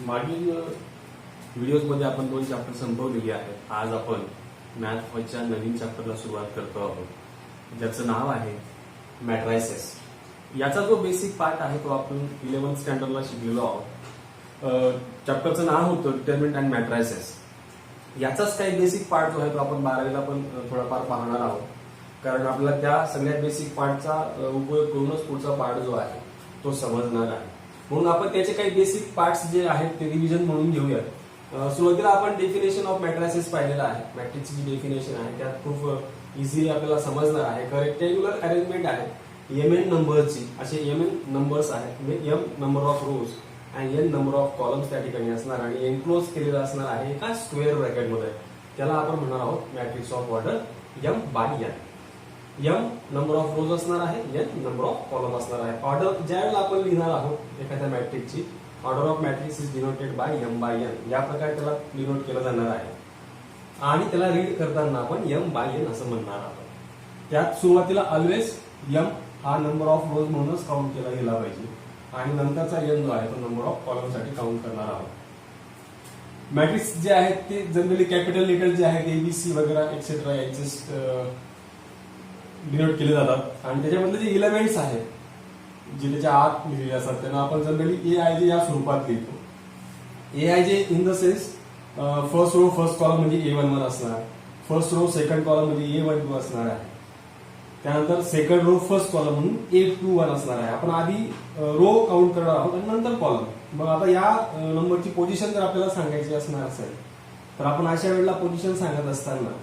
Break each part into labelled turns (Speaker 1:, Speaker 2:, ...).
Speaker 1: मागील व्हिडिओजमध्ये आपण 2 चॅप्टर संपवलेली आहेत. आज आपण मॅथ 5च्या नवीन चॅप्टरला सुरुवात करतो आहोत, ज्याचं नाव आहे मॅट्रायसेस. याचा जो बेसिक पार्ट आहे तो आपण 11th स्टँडर्डला शिकलेलो आहोत. चॅप्टरचं नाव होतं डिटर्मिनंट अँड मॅट्रायसेस. याचाच काही बेसिक पार्ट जो आहे तो आपण 12वीला पण थोडाफार पाहणार आहोत, कारण आपल्याला त्या सगळ्यात बेसिक पार्टचा उपयोग करूनच पुढचा पार्ट जो आहे तो समजणार आहे. म्हणून आपण त्याचे काही बेसिक पार्ट्स जे आहेत ते रिव्हिजन म्हणून घेऊयात. सुरुवातीला आपण डेफिनेशन ऑफ मॅट्रायसेस पाहिलेला आहे. मॅट्रिक्सची जी डेफिनेशन आहे त्यात खूप इझिली आपल्याला समजणार आहे. रेक्टँग्युलर अरेंजमेंट आहे mn नंबरची. असे mn नंबर्स आहेत, m नंबर ऑफ रोज आणि n नंबर ऑफ कॉलम्स त्या ठिकाणी असणार आणि एनक्लोज केलेलं असणार आहे एका स्क्वेअर ब्रॅकेटमध्ये. त्याला आपण म्हणणार आहोत matrix of order m by n. m number of rows असणार आहे, n नंबर ऑफ कॉलम असणार आहे. ऑर्डर ज्यावेळेला आपण लिहिणार आहोत एखाद्या मॅट्रिक्सची, order of matrix is denoted by m by n. या प्रकारे त्याला डिनोट केलं जाणार आहे आणि त्याला रीड करताना आपण m बाय n असं म्हणणार आहोत. त्यात सुरुवातीला ऑलवेज m हा नंबर ऑफ रोज म्हणूनच काउंट केला गेला पाहिजे आणि नंतरचा n जो आहे तो नंबर ऑफ कॉलम साठी काउंट करणार आहोत. मॅट्रिक्स जे आहेत ते जनरली कॅपिटल लेटर जे आहेत एबीसी वगैरे एक्सेट्रा याचे डिनोट केले जातात आणि त्याच्यामधले जे इलेमेंट्स आहेत जे त्याच्या आत लिहिलेले असतात त्यांना आपण जनरली AIJ या स्वरूपात लिहितो. AIJ in the sense first row first column म्हणजे A11 असणार, फर्स्ट रो सेकंड कॉलम म्हणजे A12 असणार आहे, त्यानंतर सेकंड रो फर्स्ट कॉलम म्हणून A21 असणार आहे. आपण आधी रो काउंट करणार आहोत आणि नंतर कॉलम. मग आता या नंबरची पोझिशन जर आपल्याला सांगायची असणार असेल तर आपण अशा वेळेला पोझिशन सांगत असताना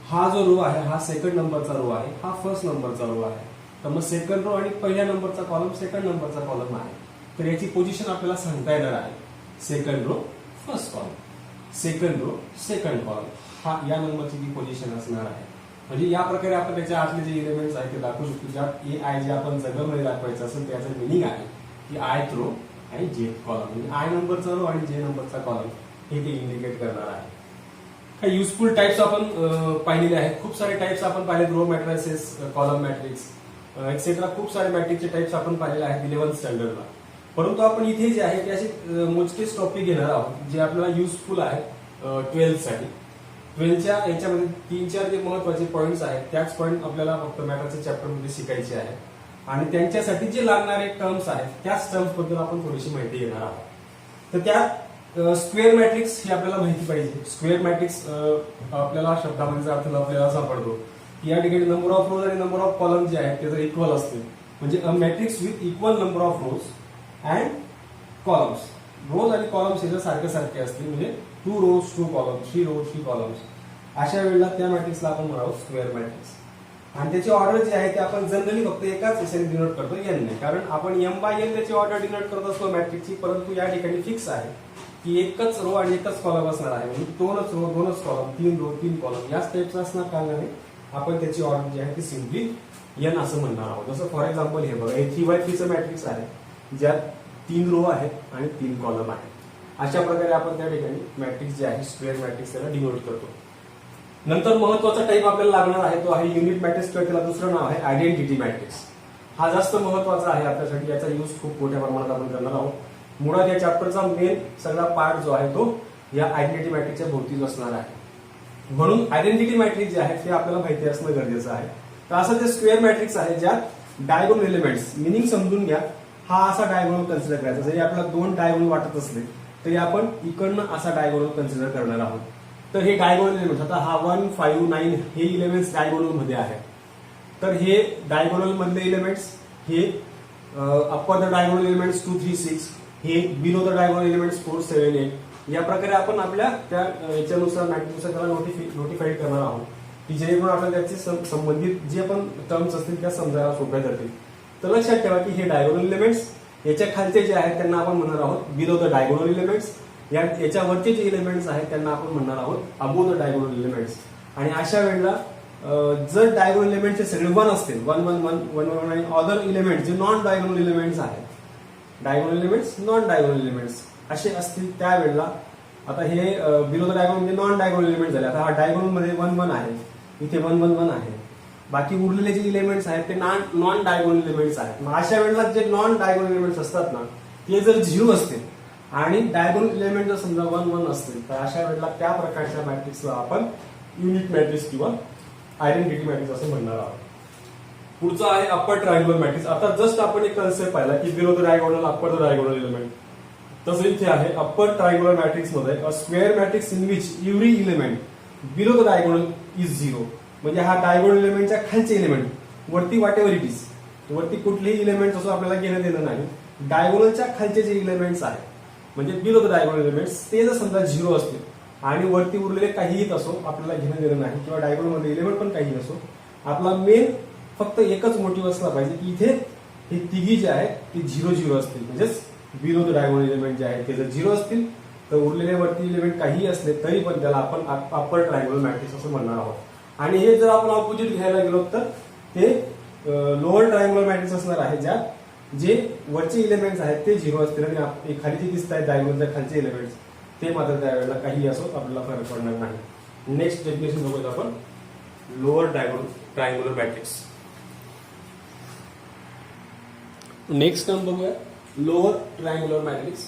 Speaker 1: हा जो रो आहे हा सेकंड नंबरचा रो आहे, हा फर्स्ट नंबरचा रो आहे. तर मग सेकंड रो आणि पहिल्या नंबरचा कॉलम सेकंड नंबरचा कॉलम आहे, तर याची पोझिशन आपल्याला सांगता येणार आहे. Second row first column, second row second column, हा या नंबरची ती पोझिशन असणार आहे. म्हणजे या प्रकारे आपण त्याच्या आतले जे इलेमेंट्स आहेत ते दाखवू शकतो. ज्यात AIJ आपण जगमध्ये दाखवायचं असेल त्याचं मिनिंग आहे की आयथ रो आणि जेथ कॉलम, म्हणजे आय नंबरचा रो आणि जे नंबरचा कॉलम हे ते इंडिकेट करणार आहे. काही युजफुल टाइप्स आपण पाहिलेले आहेत. खूप सारे टाइप्स आपण पाहिले, row matrices, column matrix etcetera. खूप सारे मॅट्रिक्सचे टाइप्स आपण पाहिलेले आहेत 11th स्टँडर्डला. परंतु आपण इथे जे आहे ते असे मोजकेच टॉपिक घेणार आहोत जे आपल्याला युजफुल आहेत 12th साठी. 12च्या याच्यामध्ये 3-4 जे महत्वाचे पॉईंट्स आहेत त्याच पॉईंट आपल्याला फक्त मॅथ्सच्या चॅप्टरमध्ये शिकायचे आहेत आणि त्यांच्यासाठी जे लागणारे टर्म्स आहेत त्याच टर्म्स बद्दल आपण थोडीशी माहिती घेणार आहोत. तर त्यात स्क्वेअर मॅट्रिक्स ही आपल्याला माहिती पाहिजे. स्क्वेअर मॅट्रिक्स आपल्याला शब्दामध्ये अर्थ आपल्याला सापडतो की या ठिकाणी नंबर ऑफ रोज आणि नंबर ऑफ कॉलम जे आहेत ते जर इक्वल असतील म्हणजे a matrix with equal number of rows and columns. Rows आणि कॉलम्स हे जर सारखे सारखे असतील म्हणजे 2 rows 2 columns, 3 rows 3 columns, अशा वेळेला त्या मॅट्रिक्सला आपण म्हणावं स्क्वेअर मॅट्रिक्स. आणि त्याची ऑर्डर जी आहे ते आपण जनरली फक्त एकाच याच्याने डिनोट करतो n ने, कारण आपण m बाय n त्याची ऑर्डर डिनोट करत असतो मॅट्रिक्सची. परंतु या ठिकाणी फिक्स आहे की एकच रो आणि एकच कॉलम असणार आहे, म्हणजे 2च रो 2च कॉलम, 3 रो 3 कॉलम याच टाइपचं असणार कारणाने आपण त्याची ऑर्डर जी आहे ती सिम्पली n असं म्हणणार आहोत. जसं फॉर एक्झाम्पल हे बघा, हे 3x3चं मॅट्रिक्स आहे ज्यात 3 रो आहेत आणि 3 कॉलम आहेत. अशा प्रकारे आपण त्या ठिकाणी मॅट्रिक्स जे आहे स्क्वेअर मॅट्रिक्स त्याला डिनोट करतो. नंतर महत्वाचा टाइप आपल्याला लागणार आहे तो आहे युनिट मॅट्रिक्स, किंवा त्याला दुसरं नाव आहे आयडेंटिटी मॅट्रिक्स. हा जास्त महत्वाचा आहे आपल्यासाठी, याचा यूज खूप मोठ्या प्रमाणात आपण करणार आहोत. मुळात या चॅप्टरचा मेन सगळा पार्ट जो आहे तो या आयडेंटिटी मॅट्रिक्सच्या भोवतीच असणार आहे. म्हणून आयडेंटिटी मॅट्रिक्स जे आहे ते आपल्याला माहिती असणं गरजेचं आहे. तर असं ते स्क्वेअर मॅट्रिक्स आहे ज्यात डायगोनल एलिमेंट्स, मिनिंग समजून घ्या, हा असा डायगोनल कन्सिडर करायचा. जरी आपल्याला 2 डायगोनल वाटत असले तरी आपण इकडनं असा डायगोनल कन्सिडर करणार आहोत. तर हे डायगोनल एलिमेंट्स, आता हा 1, 5, 9 हे इलेमेंट्स डायगोनल मध्ये आहेत. तर हे डायगोनल मधले इलेमेंट्स हे अप्पर द डायगोनल एलिमेंट्स 2, 3, 6, हे बिलो द डायगोनल एलिमेंट्स 4, 7, 8. या प्रकारे आपण आपल्या त्या याच्यानुसार मॅट्रिक्सनुसार त्याला नोटिफाईड करणार आहोत की जेणेकरून आपल्याला त्याचे संबंधित जे पण टर्म्स असतील त्या समजायला सोप्या जातील. तर लक्षात ठेवा की हे डायगोनल एलिमेंट्स, याच्या खालचे जे आहेत त्यांना आपण म्हणणार आहोत बिलो द डायगोनल एलिमेंट्स. याच्यावरचे जे एलिमेंट्स आहेत त्यांना आपण म्हणणार आहोत अबो द डायगोनल एलिमेंट्स. आणि अशा वेळेला जर डायगोनल एलिमेंटचे सगळे 1 असतील, 1, 1, 1, 1, 1 आणि अदर एलिमेंट जे नॉन डायगोनल एलिमेंट्स आहेत, diagonal elements non diagonal elements असे असतील त्यावेळेला, आता हे बिलो द डायगोनल म्हणजे नॉन डायगोनल एलिमेंट झाले. आता हा डायगोनल मध्ये 1, 1 आहे, इथे 1, 1, 1 आहे. बाकी उरलेले जे इलेमेंट्स आहेत ते नॉन डायगोनल एलिमेंट्स आहेत. मग अशा वेळेला जे नॉन डायगोनल एलिमेंट्स असतात ना ते जर 0 असतील आणि डायगोनल एलिमेंट जर समजा 1 1 असतील तर अशा वेळेला त्या प्रकारच्या मॅट्रिक्सला आपण युनिट मॅट्रिक्स किंवा आयडेंटिटी मॅट्रिक्स असं म्हणणार आहोत. पुढचा आहे अप्पर ट्रायंगुलर मॅट्रिक्स. आता जस्ट आपण एक कन्सेप्ट पाहिला की below the diagonal upper the diagonal element. तसं इथे आहे अप्पर ट्रायंगुलर मॅट्रिक्स मध्ये a square matrix in which every element below the diagonal is 0. म्हणजे हा डायगोनल एलिमेंटच्या खालचे एलिमेंट वरती वॉट एव्हर इट इज, वरती कुठलेही एलिमेंट असो आपल्याला घेणं देणं नाही. डायगोनलच्या खालचे जे एलिमेंट्स आहेत म्हणजे बिलो द डायगोनल एलिमेंट्स ते जर समजा 0 असतील आणि वरती उरलेले काहीही असो आपल्याला घेणं देणं नाही, किंवा डायगोनल मध्ये एलिमेंट पण काही असो, आपला मेन फक्त एकच मोटिव्ह असला पाहिजे की इथे हे तिघी जे आहेत ते 0 0 असतील. म्हणजेच बिलो द डायगोनल एलिमेंट जे आहेत ते जर 0 असतील तर उरलेले वरती एलिमेंट काही असले तरी पण त्याला आपण अप्पर ट्रायंगुलर मॅट्रिक्स असं म्हणणार आहोत. आणि हे जर आपण ऑपोजिट घ्यायला गेलो तर ते लोअर ट्रायंगुलर मॅट्रिक्स असणार आहे, ज्यात जे वरचे एलिमेंट्स आहेत ते 0 असतील आणि खाली जे दिसत आहेत डायगोनलच्या खालचे एलिमेंट्स ते मात्र त्यावेळेला काही असो आपल्याला फरक पडणार नाही. नेक्स्ट डेफिनेशन बघूया आपण lower triangular matrix. Next term बघूया lower triangular matrix.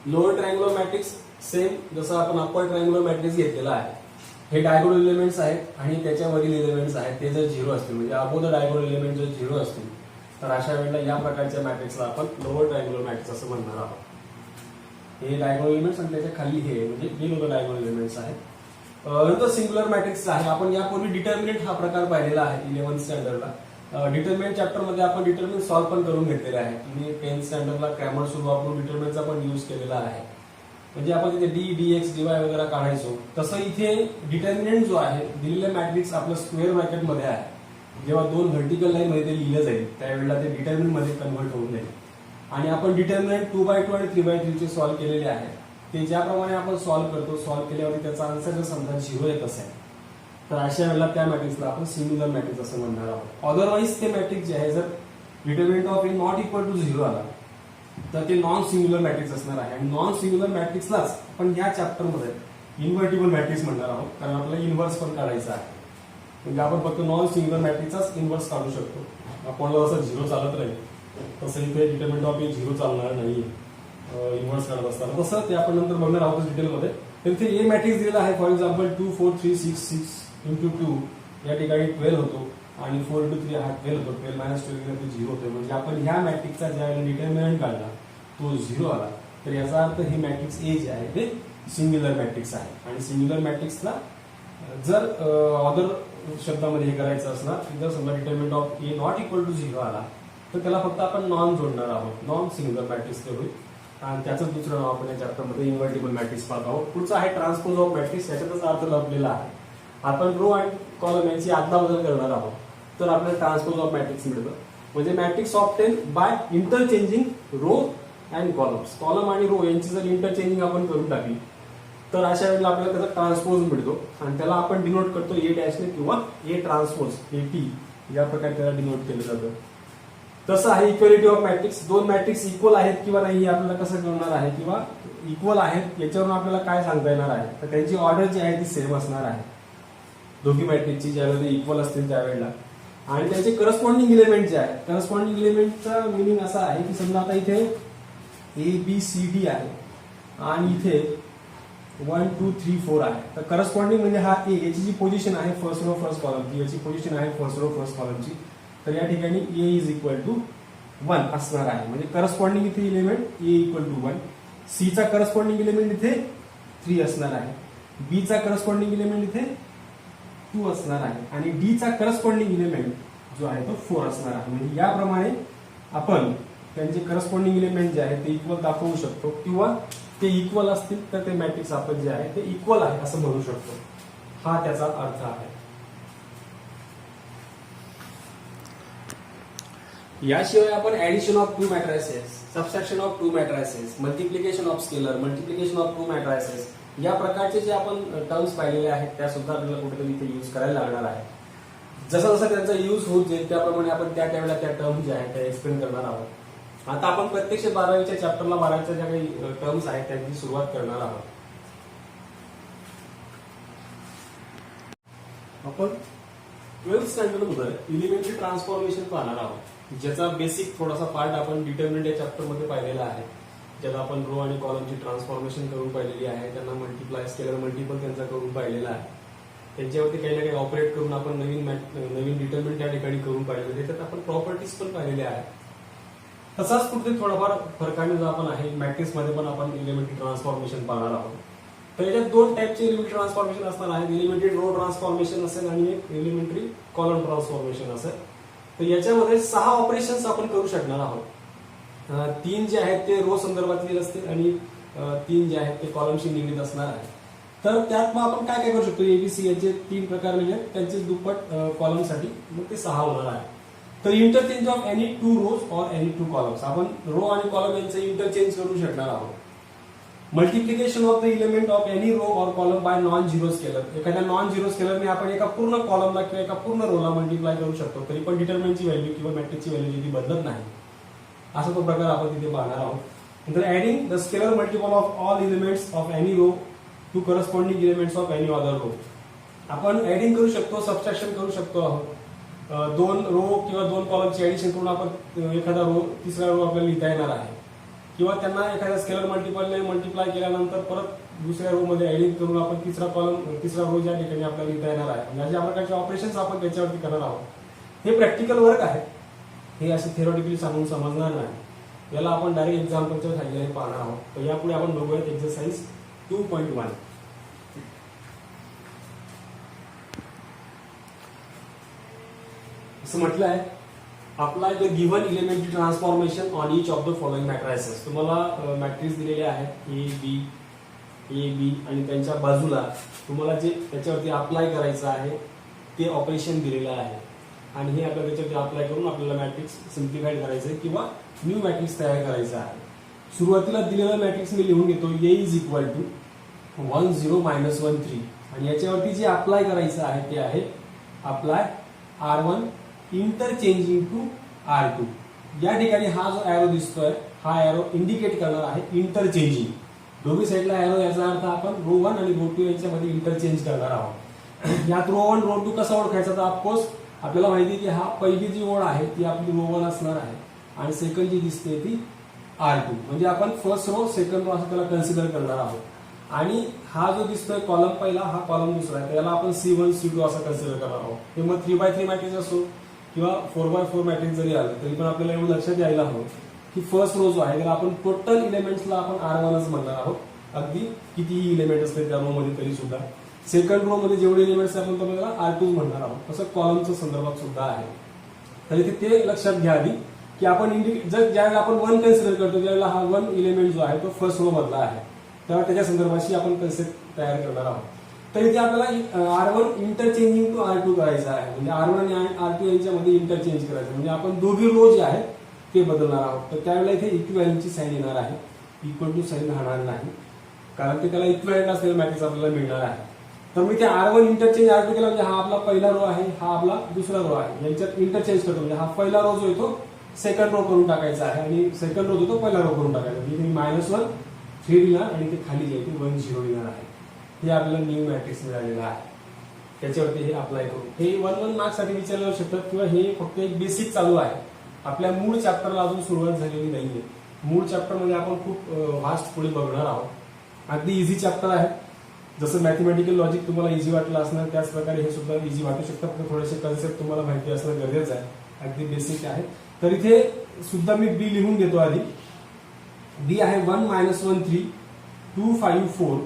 Speaker 1: Lower triangular matrix same जसं आपण अप्पर ट्रायंगुलर मॅट्रिक्स घेतलेला आहे. हे डायगोनल एलिमेंट्स आहेत आणि त्याच्यावरील एलिमेंट्स आहेत ते जर 0 असतील म्हणजे अबो द डायगोनल एलिमेंट जर 0 असतील तर अशा वेळेला या प्रकारच्या मॅट्रिक्सला आपण लोअर ट्रायंगुलर मॅट्रिक्स असं म्हणणार आहोत. हे डायगोनल एलिमेंट्स आणि त्याच्या खाली हे म्हणजे बिलो द डायगोनल एलिमेंट्स आहेत. नंतर सिंग्युलर मॅट्रिक्स आहे. आपण यापूर्वी डिटर्मिनंट हा प्रकार पाहिलेला आहे 11th स्टँडर्डला. डिटर्मिनंट चॅप्टर मध्ये आपण डिटर्मिनंट सॉल्व्ह पण करून घेतलेले आहे. म्हणजे 10th स्टँडर्डला क्रॅमर सुरू वापरून डिटर्मिनंटचा पण यूज केलेला आहे. म्हणजे आपण तिथे डी डीएक्स डीवाय वगैरे काढायचो तसं इथे डिटर्मिनंट जो आहे दिलेल्या मॅट्रिक्स आपलं स्क्वेअर ब्रॅकेट मध्ये आहे. जेव्हा 2 व्हर्टिकल लाईन मध्ये ते लिहिलं जाईल त्यावेळेला ते डिटर्मिनंट मध्ये कन्व्हर्ट होऊन जाईल. आणि आपण डिटर्मिनंट 2/2 आणि 3/3 चे सॉल्व्ह केलेले आहे. ते ज्याप्रमाणे आपण सॉल्व्ह करतो सॉल्व्ह केल्यावर त्याचा आन्सर जर समजा 0 येत असेल तर अशा वेळेला त्या मॅट्रिक्सला आपण सिंग्युलर मॅट्रिक्स असं म्हणणार आहोत. अदरवाईज ते मॅट्रिक्स जे आहे जर determinant of A not equal to 0 आला तर ते नॉन सिंग्युलर मॅट्रिक्स असणार आहे. आणि नॉन सिंग्युलर मॅट्रिक्सलाच आपण या चॅप्टर मध्ये इन्व्हर्टिबल मॅट्रिक्स म्हणणार आहोत, कारण आपल्याला इन्व्हर्स पण काढायचा आहे. म्हणजे आपण फक्त नॉन सिंग्युलर मॅट्रिक्सचाच इन्व्हर्स काढू शकतो. आपण जसं 0 चालत राहील तसं इथे डिटर्मिनंट ऑफ ए 0 चालणार नाही इन्व्हर्स करत असताना. तसं ते आपण नंतर बघणार आहोत डिटेलमध्ये. तर इथे ए मॅट्रिक्स दिलेला आहे. फॉर एक्झाम्पल 2 4 3 6 6 × 2 या ठिकाणी 12 होतो आणि 4 × 3 हा 12 होतो. 12 - 12 गेला तर 0 होतो. म्हणजे आपण ह्या मॅट्रिक्सचा ज्यावेळेला डिटर्मिनंट काढला तो 0 आला तर याचा अर्थ हे मॅट्रिक्स ए जे आहे ते सिंग्युलर मॅट्रिक्स आहे. आणि सिंग्युलर मॅट्रिक्सला जर अदर शब्दामध्ये हे करायचं असणार जर समजा determinant of A not equal to 0 आला तर त्याला फक्त आपण नॉन जोडणार आहोत. नॉन सिंग्युलर मॅट्रिक्स ते होईल. आणि त्याचं दुसरं नाव आपण या चॅप्टरमध्ये इन्व्हर्टिबल मॅट्रिक्स पाहत आहोत. पुढचं आहे ट्रान्सपोज ऑफ मॅट्रिक्स. याच्यातच अर्थ लपलेला आहे. आपण रो आणि कॉलम यांची अदलाबदल करणार आहोत तर आपल्याला ट्रान्सपोज ऑफ मॅट्रिक्स मिळतं. म्हणजे matrix obtain by interchanging row and columns. कॉलम आणि रो यांची जर इंटरचेंजिंग आपण करून टाकली तर अशा वेळेला आपल्याला त्याचा ट्रान्सपोज मिळतो आणि त्याला आपण डिनोट करतो ए डॅशने किंवा ए ट्रान्सपोज ए टी या प्रकारे त्याला डिनोट केलं जातं. तसं आहे equality of matrix. 2 matrix equal आहेत किंवा नाही हे आपल्याला कसं कळणार आहे, किंवा इक्वल आहेत याच्यावरून आपल्याला काय सांगता येणार आहे तर त्यांची ऑर्डर जी आहे ती सेम असणार आहे. दोघी मॅट्रिक्सची ज्यावेळेला इक्वल असतील त्यावेळेला. आणि त्यांचे करस्पॉन्डिंग एलिमेंट जे आहेत करस्पॉन्डिंग एलिमेंटचा मिनिंग असा आहे की समजा आता इथे ABCD आहे आणि इथे 1 2 3 4 आहे. तर करस्पॉन्डिंग म्हणजे हा ए याची जी पोझिशन आहे फर्स्ट रो फर्स्ट कॉलमची याची पोझिशन आहे फर्स्ट रो फर्स्ट कॉलमची तर या ठिकाणी A = 1 असणार आहे. म्हणजे करस्पॉन्डिंग इथे एलिमेंट A = 1. C चा करस्पॉन्डिंग एलिमेंट इथे 3 असणार आहे. B चा करस्पॉन्डिंग एलिमेंट इथे 2 असणार आहे आणि D चा करस्पॉन्डिंग एलिमेंट जो आहे तो 4 असणार आहे. म्हणजे याप्रमाणे आपण त्यांचे करस्पॉन्डिंग एलिमेंट जे आहे ते इक्वल दाखवू शकतो किंवा ते इक्वल असतील तर ते मॅट्रिक्स आपण जे आहे ते इक्वल आहे असं म्हणू शकतो. हा त्याचा अर्थ आहे. याशिवाय आपण addition of 2 matrices, subtraction of 2 matrices, multiplication of scalar, multiplication of 2 matrices या प्रकारचे जे आपण टर्म्स पाहिलेले आहेत त्या सुद्धा आपल्याला कुठेतरी इथे यूज करायला लागणार आहे. जसं जसं त्यांचा यूज होत जाईल त्याप्रमाणे आपण त्या त्यावेळेला त्या टर्म ज्या आहेत त्या एक्सप्लेन करणार आहोत. आता आपण प्रत्यक्ष 12वीच्या चॅप्टरला 12वीच्या ज्या काही टर्म्स आहेत त्यांची सुरुवात करणार आहोत. आपण 12th स्टँडर्ड मध्ये एलिमेंटरी ट्रान्सफॉर्मेशन पाहणार आहोत, ज्याचा बेसिक थोडासा पार्ट आपण डिटर्मिनंट या चॅप्टर मध्ये पाहिलेला आहे. ज्यात आपण रो आणि कॉलमची ट्रान्सफॉर्मेशन करून पाहिलेली आहे, त्यांना मल्टिप्लाय स्केलर मल्टिपल त्यांचा करून पाहिलेला आहे, त्यांच्यावरती काही ना काही ऑपरेट करून आपण नवीन डिटर्मिनंट त्या ठिकाणी करून पाहिलेलं, त्याच्यात आपण प्रॉपर्टीज पण पाहिलेल्या आहेत. तसाच कुठे थोडाफार फरकाने जो आपण आहे मॅट्रिक्स मध्ये पण आपण एलिमेंटरी ट्रान्सफॉर्मेशन पाहणार आहोत. तर याच्यात दोन टाईपचे एलिमेंटरी ट्रान्सफॉर्मेशन असणार आहे, एलिमेंटरी रो ट्रान्सफॉर्मेशन असेल आणि एक एलिमेंटरी कॉलम ट्रान्सफॉर्मेशन असेल. तर याच्यामध्ये 6 ऑपरेशन्स आपण करू शकणार आहोत. 3 जे आहेत ते रो संदर्भातले असतील आणि 3 जे आहेत ते कॉलमशी निगडीत असणार आहे. तर त्यात मग आपण काय काय करू शकतो, एबीसी याचे 3 प्रकार म्हणजे त्यांचे दुप्पट कॉलमसाठी मग ते 6 होणार आहे. तर interchange of any 2 rows or any 2 columns, आपण रो आणि कॉलम यांचे इंटरचेंज करू शकणार आहोत. Multiplication of the element of any row or column by non zero scalar, एखाद्या नॉन झिरो स्केलरने आपण एका पूर्ण कॉलमला किंवा एका पूर्ण रोला मल्टिप्लाय करू शकतो, तरी पण डिटर्मिनंटची व्हॅल्यू किंवा मॅट्रिक्सची व्हॅल्यू ती बदलत नाही, असा तो प्रकार आपण तिथे पाहणार आहोत. नंतर adding the scalar multiple of all elements of any row to corresponding elements of any other row, आपण ऍडिंग करू शकतो, सबट्रॅक्शन करू शकतो आहोत. 2 रो किंवा 2 कॉलमची ऍडिशन करून आपण एखादा रो तिसरा रो आपल्याला लिहिता येणार आहे, किंवा त्यांना एखाद्या स्केलर मल्टिपलने मल्टिप्लाय केल्यानंतर परत दुसऱ्या रो मध्ये ऍडिंग करून आपण तिसरा रो ज्या ठिकाणी आपल्याला लिहिता येणार आहे, म्हणजे अशा प्रकारचे ऑपरेशन्स आपण त्याच्यावरती करणार आहोत. हे प्रॅक्टिकल वर्क आहे, हे असे थेरॉटिकली सांगून समजणार नाही, याला आपण डायरेक्ट एक्झाम्पलच्या साहाय्याने पाहणार आहोत. तर यापुढे आपण बघूयात एक्सरसाइज 2.1. असं म्हटलं आहे, apply the given elementary transformation on each of the following matrices. तुम्हाला मॅट्रिक्स दिलेले आहेत ए बी आणि त्यांच्या बाजूला तुम्हाला जे त्याच्यावरती अप्लाय करायचं आहे ते ऑपरेशन दिलेलं आहे, आणि हे आपल्याला त्याच्यावरती अप्लाय करून आपल्याला मॅट्रिक्स सिम्प्लिफाईड करायचं आहे किंवा न्यू मॅट्रिक्स तयार करायचं आहे. सुरुवातीला दिलेला मॅट्रिक्स मी लिहून घेतो, ए इज इक्वल टू 1 0 -1 3, आणि याच्यावरती जे अप्लाय करायचं आहे ते आहे apply R1 interchanging to R2. या ठिकाणी हा जो एरो दिसतोय हा एरो इंडिकेट करणार आहे इंटरचेंजिंग, दोन्ही साईडला एरो, याचा अर्थ आपण रो 1 आणि रो 2 यांच्यामध्ये इंटरचेंज करणार आहोत. यात रो 1 रो 2 कसा ओळखायचा, तर ऑफकोर्स आपल्याला माहिती की हा पहिली जी ओळ आहे ती आपली रो 1 असणार आहे आणि सेकंड जी दिसते ती R2, म्हणजे आपण फर्स्ट रो सेकंड रो असं त्याला कन्सिडर करणार आहोत. आणि हा जो दिसतोय कॉलम पहिला, हा कॉलम दुसरा आहे, त्याला आपण C1 C2 असं कन्सिडर करणार आहोत. हे मग 3x3 मॅट्रिक्स असो किंवा 4x4 मॅट्रिक्स जरी आलं तरी पण आपल्याला एवढं लक्षात यायला हवं की फर्स्ट रो जो आहे त्याला आपण टोटल इलेमेंट्सला आपण R1च म्हणणार आहोत, अगदी कितीही इलेमेंट असते त्या रो मध्ये तरी सुद्धा. सेकंड रो मध्ये जेवढे इलेमेंट्स आपण त्याला R2 म्हणणार आहोत. तसं कॉलमच्या संदर्भात सुद्धा आहे. तर इथे ते लक्षात घ्या आधी की आपण ज्यावेळेला आपण 1 कन्सिडर करतो त्यावेळेला हा 1 इलेमेंट जो आहे तो फर्स्ट रो मधला आहे, तेव्हा त्याच्या संदर्भाशी आपण कन्सेप्ट तयार करणार आहोत. तर इथे आपल्याला R1 इंटरचेंजिंग टू R2 करायचं आहे, म्हणजे R1 आणि R2 यांच्यामध्ये इंटरचेंज करायचं, म्हणजे आपण दोघी रो जे आहेत ते बदलणार आहोत. तर त्यावेळेला इथे इक्विव्हॅलेंटची साईन येणार आहे, इक्वल टू साईन राहणार नाही, कारण ते त्याला इक्विव्हॅलेंट असलेलं मॅट्रिक्स आपल्याला मिळणार आहे. तर मी ते R1 इंटरचेंज R2 केला, म्हणजे हा आपला पहिला रो आहे, हा आपला दुसरा रो आहे, यांच्यात इंटरचेंज करतो, म्हणजे हा पहिला रो जो आहे तो सेकंड रो करून टाकायचा आहे आणि सेकंड रो जो तो पहिला रो करून टाकायचा. म्हणजे -1 3 लिहिणार आणि ते खाली जे आहे ते 1 0 लिहिणार आहे. हे आपल्याला न्यू मॅट्रिक्स मिळालेला आहे, त्याच्यावरती हे अप्लाय करू. हे 1-1 मार्क्स साठी विचारले जाऊ शकतात, किंवा हे फक्त एक बेसिक चालू आहे, आपल्या मूळ चॅप्टरला अजून सुरुवात झालेली नाहीये. मूळ चॅप्टर मध्ये आपण खूप व्हास्ट पुढे बघणार आहोत. अगदी इझी चॅप्टर आहे, जसं मॅथमॅटिकल लॉजिक तुम्हाला इझी वाटलं असणार त्याच प्रकारे हे सुद्धा इझी वाटू शकतं, पण थोडेसे कन्सेप्ट तुम्हाला माहिती असणं गरजेचं आहे, अगदी बेसिक आहे. तर इथे सुद्धा मी बी लिहून घेतो आधी. बी आहे 1 -1 3 2 5 4,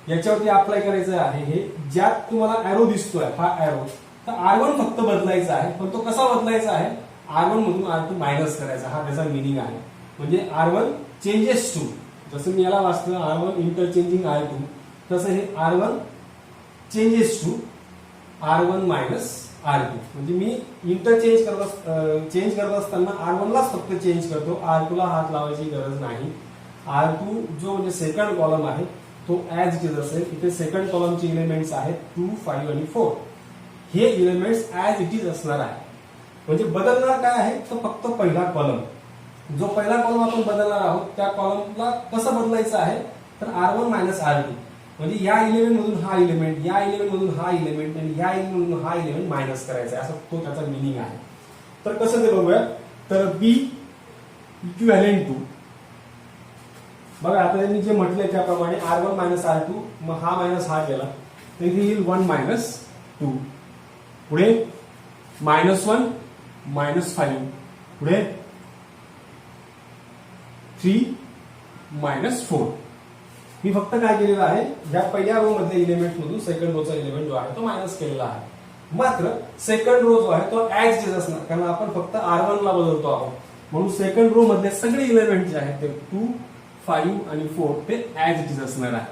Speaker 1: याच्यावरती अप्लाय करायचं आहे. हे ज्यात तुम्हाला एरो दिसतोय हा एरो, तर R1 फक्त बदलायचा आहे, पण तो कसा बदलायचा आहे, R1 मधून R2 मायनस करायचा, हा त्याचा मिनिंग आहे. म्हणजे R1 चेंजेस टू, जसं मी याला वाचलं R1 इंटरचेंजिंग R2, तसं हे R1 changes to R1 minus R2, म्हणजे मी इंटरचेंज चेंज करत असताना R1 लाच फक्त चेंज करतो, R2 ला हात लावायची गरज नाही. R2 जो म्हणजे सेकंड कॉलम आहे तो ऍज इट इज असेल. इथे सेकंड कॉलमचे इलेमेंट्स आहेत 2 5 आणि 4, हे इलेमेंट्स ऍज इट इज असणार आहे. म्हणजे बदलणार काय आहे, तर फक्त पहिला कॉलम, जो पहिला कॉलम आपण बदलणार आहोत त्या कॉलमला कसं बदलायचं आहे, तर R1 मायनस R2, म्हणजे या इलेमेंट मधून हा इलेमेंट, या इलेमेंट मधून हा इलेमेंट आणि या इलेमेंट मधून हा इलेमेंट मायनस करायचा आहे, असं तो त्याचा मिनिंग आहे. तर कसं ते बघूया. तर बी इक्विव्हॅलेंट टू
Speaker 2: बघा आता त्यांनी जे म्हटलंय त्याप्रमाणे R1 मायनस R2, मग हा मायनस हा केला तर इथे येईल 1 मायनस 2. पुढे -1 -5. पुढे 3 -4. मी फक्त काय केलेलं आहे, ज्या पहिल्या रो मधल्या एलिमेंट मधून सेकंड रोचा एलिमेंट जो आहे तो मायनस केलेला आहे. मात्र सेकंड रो जो आहे तो ऍज इट इज असणार, कारण आपण फक्त R1 ला बदलतो आहोत. म्हणून सेकंड रो मधले सगळे एलिमेंट जे आहेत ते 2, 5 आणि 4 ते ऍज इट इज असणार आहे.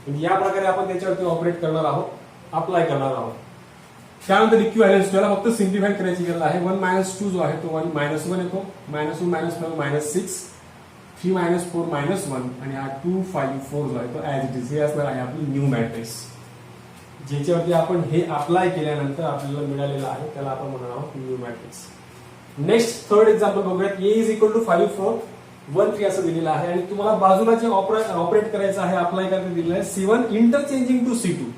Speaker 2: म्हणजे या प्रकारे आपण त्याच्यावरती ऑपरेट करणार आहोत, अप्लाय करणार आहोत. त्यानंतर इक्विव्हॅलन्स याला फक्त सिम्प्लिफाय करायची गरज आहे. 1 - 2 जो आहे तो 1 - 1 येतो, -1 -5 -6, 3 - 4 -1 आणि हा 2, 5, 4 जो आहे तो ऍज इट इज हे असणार आहे आपली न्यू मॅट्रिक्स. ज्याच्यावरती आपण हे अप्लाय केल्यानंतर आपल्याला मिळालेलं आहे त्याला आपण म्हणणार आहोत new matrix. Next third example बघूयात. A इज इक्वल टू 5, 4, 1, 3 असं दिलेलं आहे आणि तुम्हाला बाजूला जे ऑपरेट करायचं आहे, अप्लाय करायचं दिलेलं आहे C1 इंटरचेंजिंग टू C2.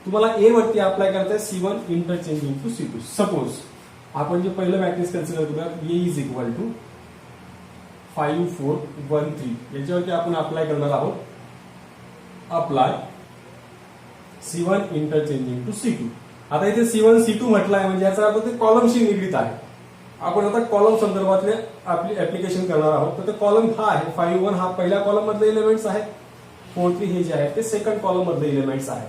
Speaker 2: तुम्हाला A वरती अप्लाय करायचं आहे C1 interchanging to C2. Suppose आपण जे पहिलं मॅट्रिक्स कन्सिडर करूया, A इज इक्वल टू 5, 4, 1, 3 याच्यावरती आपण अप्लाय करणार आहोत. Apply C1 interchanging to C2. आता इथे C1 C2 म्हटलंय म्हणजे याचा अर्थ ते कॉलमशी निगडीत आहे. आपण आता कॉलम संदर्भातले आपली ऍप्लिकेशन करणार आहोत. तर कॉलम हा आहे 5, 1 हा पहिल्या कॉलम मधले एलिमेंट्स आहेत, 4, 3 हे जे आहे ते सेकंड कॉलम मधले एलिमेंट्स आहेत.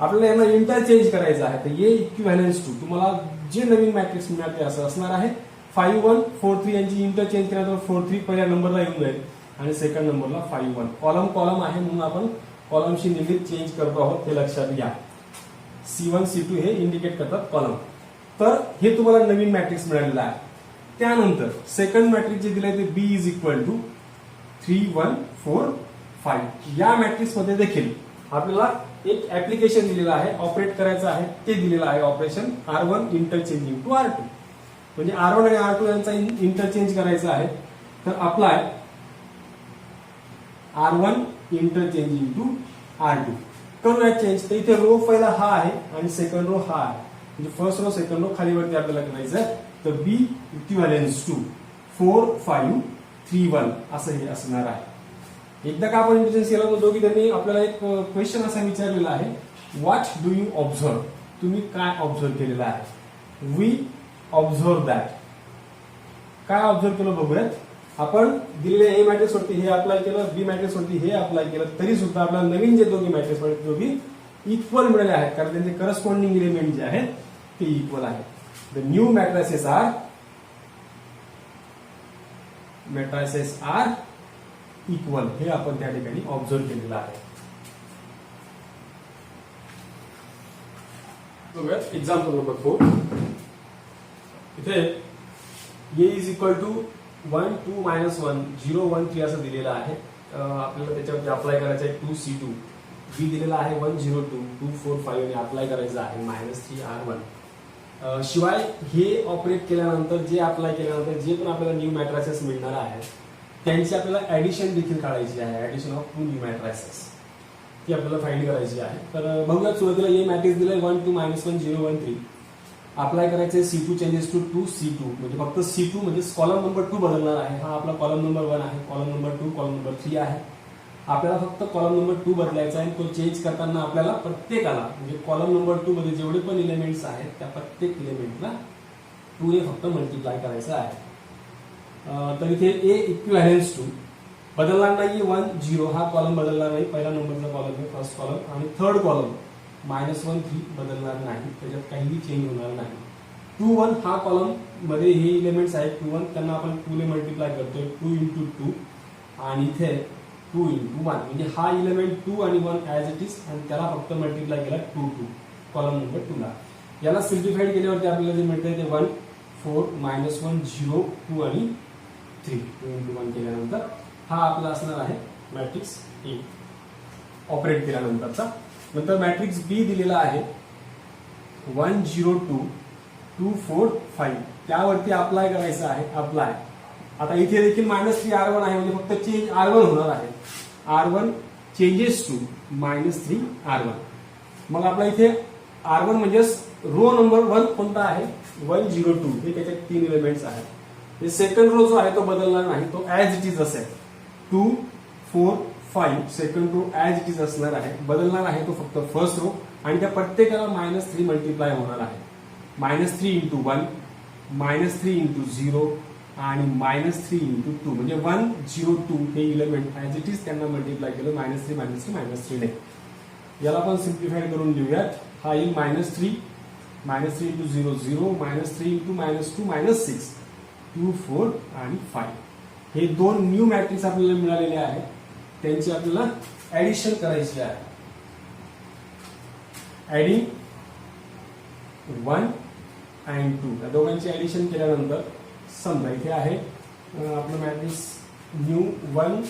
Speaker 2: आपल्याला यांना इंटरचेंज करायचं आहे. तर A इक्विव्हॅलन्स टू तुम्हाला जे नवीन मॅट्रिक्स मिळाल ते असं असणार आहे. 5, 1, 4, 3 यांची इंटरचेंज केल्यानंतर 4, 3 पहिल्या नंबरला येऊन जाईल आणि सेकंड नंबरला 5, 1. कॉलम आहे म्हणून आपण कॉलमशी निगडीत चेंज करतो आहोत, हे लक्षात घ्या. C1 C2 हे इंडिकेट करतात कॉलम. तर हे तुम्हाला नवीन मॅट्रिक्स मिळालेलं आहे. त्यानंतर सेकंड मॅट्रिक्स जे दिलंय ते B इज इक्वल टू 3, 1, 4, 5. या मॅट्रिक्स मध्ये देखील आपल्याला एक ऍप्लिकेशन दिलेलं आहे, ऑपरेट करायचं आहे. ते दिलेलं आहे operation R1 interchanging to R2. म्हणजे R1 आणि R2 यांचा इंटरचेंज करायचं आहे. तर apply R1 interchanging to R2 करूया चेंज. तर इथे रो पहिला हा आहे आणि सेकंड रो हा आहे. म्हणजे फर्स्ट रो सेकंड रो खालीवरती आपल्याला करायचं आहे. तर B इक्विव्हॅलन्स टू 4, 5, 3, 1 असं हे असणार आहे. एकदा का आपण इंटरचेंज केला होतो की त्यांनी आपल्याला एक क्वेश्चन असा विचारलेला आहे, व्हॉट डू यू ऑब्झर्व? तुम्ही काय ऑब्झर्व केलेलं आहे? We observe that. काय ऑब्झर्व केलं बघूयात. आपण दिलेल्या A मॅट्रिक्स वरती हे अप्लाय केलं, B मॅट्रिक्स वरती हे अप्लाय केलं, तरी सुद्धा आपल्याला नवीन जे दोघी मॅट्रिक्स आहेत दोघी इक्वल मिळाले आहेत, कारण त्यांचे करस्पॉन्डिंग एलिमेंट जे आहेत ते इक्वल आहेत. The new matrices are equal हे आपण त्या ठिकाणी ऑब्झर्व केलेलं आहे. बघूयात एक्झाम्पल नंबर 4. इथे A इज इक्वल टू 1, 2, -1, 0, 1, 3 असं दिलेलं आहे. आपल्याला त्याच्यावरती अप्लाय करायचं आहे 2, C2. B दिलेला आहे 1, 0, 2, 2, 4, 5 आणि अप्लाय करायचं आहे -3, R1. शिवाय हे ऑपरेट केल्यानंतर जे अप्लाय केल्यानंतर जे पण आपल्याला न्यू मॅट्रिसेस मिळणार आहेत त्यांची आपल्याला ऍडिशन देखील काढायची आहे. ऍडिशन ऑफ 2 न्यू मॅट्रिसेस ती आपल्याला फाइंड करायची आहे. तर बघूया सुरुवातीला A मॅट्रिक्स दिलाय 1, 2, -1, 0, 1, 3. अप्लाय करायचे C2 चेंजेस टू 2, C2 म्हणजे फक्त C2 म्हणजे कॉलम नंबर 2 बदलणार आहे. हा आपला कॉलम नंबर 1 आहे, कॉलम नंबर 2, कॉलम नंबर 3 आहे. आपल्याला फक्त कॉलम नंबर 2 बदलायचा आहे. तो चेंज करताना आपल्याला प्रत्येकाला म्हणजे कॉलम नंबर 2 मध्ये जेवढे पण एलिमेंट्स आहेत त्या प्रत्येक एलिमेंटला 2 ने फक्त मल्टिप्लाय करायचं आहे. तर इथे A इक्विव्हॅलन्स टू बदलणार नाही, 1, 0 हा कॉलम बदलणार नाही. पहिला नंबरचा कॉलम आहे फर्स्ट कॉलम आणि थर्ड कॉलम -1, 3 बदलणार नाही, त्याच्यात काहीही चेंज होणार नाही. 2, 1 हा कॉलम मध्ये हे एलिमेंट्स आहेत 2, 1 त्यांना आपण 2 ने मल्टिप्लाय करतोय 2 × 2 आणि इथे 2 × 1 म्हणजे हा एलिमेंट 2 आणि 1 ऍज इट इज आणि त्याला फक्त मल्टिप्लाय केला 2, 2 कॉलम नंबर 2 ला. याला सिम्प्लिफाईड केल्यावरती आपल्याला जे मिळतंय ते 1, 4, -1, 0, 2 आणि 3. 2 × 1 केल्यानंतर हा आपला असणार आहे मॅट्रिक्स A ऑपरेट केल्यानंतरचा. नंतर मॅट्रिक्स B दिलेला आहे 1, 0, 2, 2, 4, 5 त्यावरती अप्लाय करायचं आहे. अप्लाय आता इथे देखील -3 R1 आहे म्हणजे फक्त चेंज R1 होणार आहे. R1 changes to -3 R1. मग आपला इथे R1 म्हणजे रो नंबर 1 कोणता आहे 1, 0, 2 हे त्याच्यात 3 एलिमेंट्स आहेत. सेकंड रो जो आहे तो बदलणार नाही, तो ऍज इट इज असेल 2, 4 5 second row as it is असणार आहे. बदलणार आहे तो फक्त फर्स्ट रो आणि त्या प्रत्येकाला -3 मल्टिप्लाय होणार आहे. -3 इंटू 1, -3 इंटू 0 आणि -3 इंटू 2 म्हणजे 1 0 2 हे इलेमेंट ऍज इट इज त्यांना मल्टिप्लाय केलं -3 -3 ने. याला आपण सिम्प्लिफाय करून लिहूयात. हा येईल -3 -3 इंटू 0 0 -3 इंटू -2 -6 2 4 आणि 5. हे दोन न्यू मॅट्रिक्स आपल्याला मिळालेले आहेत. त्यांची आपल्याला ऍडिशन करायची आहे. ऍडिंग 1 आणि 2 या दोघांची ऍडिशन केल्यानंतर समजा इथे आहे आपलं मॅट्रिक्स न्यू 1